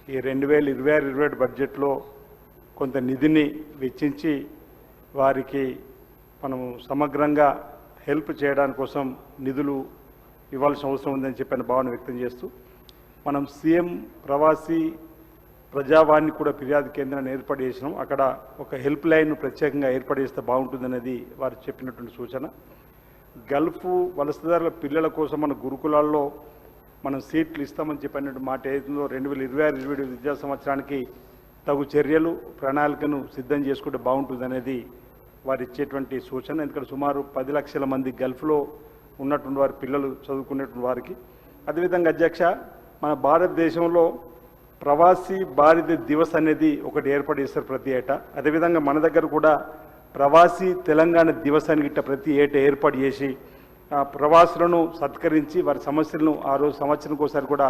ఈ 2026-27 బడ్జెట్లో కొంత నిధిని వెచ్చించి వారికి మనం సమగ్రంగా హెల్ప్ చేయడానికి కోసం నిధులు ఇవ్వాల్సిన అవసరం ఉందని చెప్పిన భావన వ్యక్తం చేస్తూ మనం సీఎం ప్రవాసీ ప్రజావాణి కూడా ఫిర్యాదు కేంద్రాన్ని ఏర్పాటు చేసినాం. అక్కడ ఒక హెల్ప్ లైన్ ప్రత్యేకంగా ఏర్పాటు చేస్తే బాగుంటుందనేది వారు చెప్పినటువంటి సూచన. గల్ఫ్ వలసదారుల పిల్లల కోసం మన గురుకులాల్లో మనం సీట్లు ఇస్తామని చెప్పినట్టు మాట ఏదో 2026-27 విద్యా సంవత్సరానికి తగు చర్యలు ప్రణాళికను సిద్ధం చేసుకుంటే బాగుంటుందనేది వారు ఇచ్చేటువంటి సూచన. ఎందుకంటే సుమారు 10 లక్షల మంది గల్ఫ్లో ఉన్నటువంటి వారి పిల్లలు చదువుకునేటువంటి వారికి. అదేవిధంగా అధ్యక్ష, మన భారతదేశంలో ప్రవాసీ భారతీయ దివస్ అనేది ఒకటి ఏర్పాటు చేస్తారు ప్రతి ఏటా. అదేవిధంగా మన దగ్గర కూడా ప్రవాసీ తెలంగాణ దివస్ అని గిట్ట ప్రతి ఏటా ఏర్పాటు చేసి ప్రవాసులను సత్కరించి వారి సమస్యలను ఆ రోజు సంవత్సరానికి ఒకసారి కూడా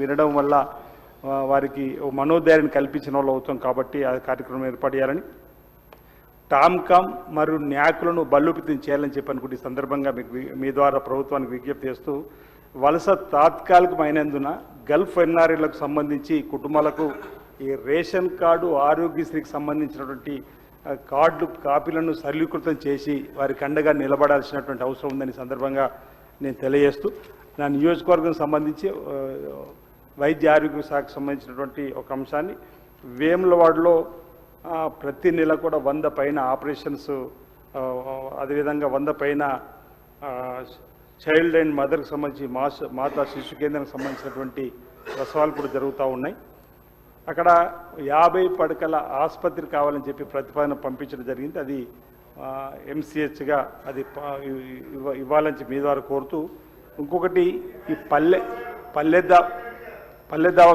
వినడం వల్ల వారికి మనోధైర్యాన్ని కల్పించిన వాళ్ళు అవుతాం. కాబట్టి ఆ కార్యక్రమం ఏర్పాటు చేయాలని, టామ్కామ్ మరియు న్యాకులను బలోపేతం చేయాలని చెప్పి అనుకుంటే ఈ సందర్భంగా మీ ద్వారా ప్రభుత్వానికి విజ్ఞప్తి చేస్తూ వలస తాత్కాలికమైనందున గల్ఫ్ ఎన్ఆర్ఐలకు సంబంధించి కుటుంబాలకు ఈ రేషన్ కార్డు ఆరోగ్యశ్రీకి సంబంధించినటువంటి కార్డు కాపీలను సరళీకృతం చేసి వారికి అండగా నిలబడాల్సినటువంటి అవసరం ఉందని సందర్భంగా నేను తెలియజేస్తూ నా నియోజకవర్గం సంబంధించి వైద్య ఆరోగ్య శాఖకు సంబంధించినటువంటి ఒక అంశాన్ని వేములవాడలో ప్రతి నెల కూడా 100 పైన ఆపరేషన్స్, అదేవిధంగా 100 పైన చైల్డ్ అండ్ మదర్కి సంబంధించి మాతా శిశు కేంద్రానికి సంబంధించినటువంటి ప్రసవాలు కూడా జరుగుతూ ఉన్నాయి. అక్కడ 50 పడకల ఆసుపత్రి కావాలని చెప్పి ప్రతిపాదన పంపించడం జరిగింది. అది ఎంసీహెచ్గా అది ఇవ్వాలని చెప్పి మీ ద్వారా కోరుతూ, ఇంకొకటి ఈ పల్లెదావ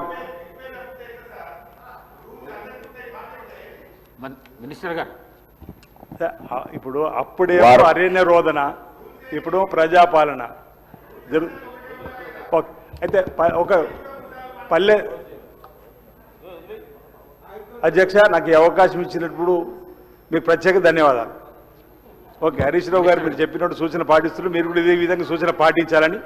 మినిస్టర్ గారు ఇప్పుడు అప్పుడే అరణ్య రోదన, ఇప్పుడు ప్రజాపాలన అయితే ఒక పల్లె అధ్యక్ష, నాకు ఈ అవకాశం ఇచ్చినప్పుడు మీకు ప్రత్యేక ధన్యవాదాలు. ఓకే, హరీష్ రావు గారు మీరు చెప్పినట్టు సూచన పాటిస్తున్నారు. మీరు కూడా ఇదే విధంగా సూచన పాటించాలని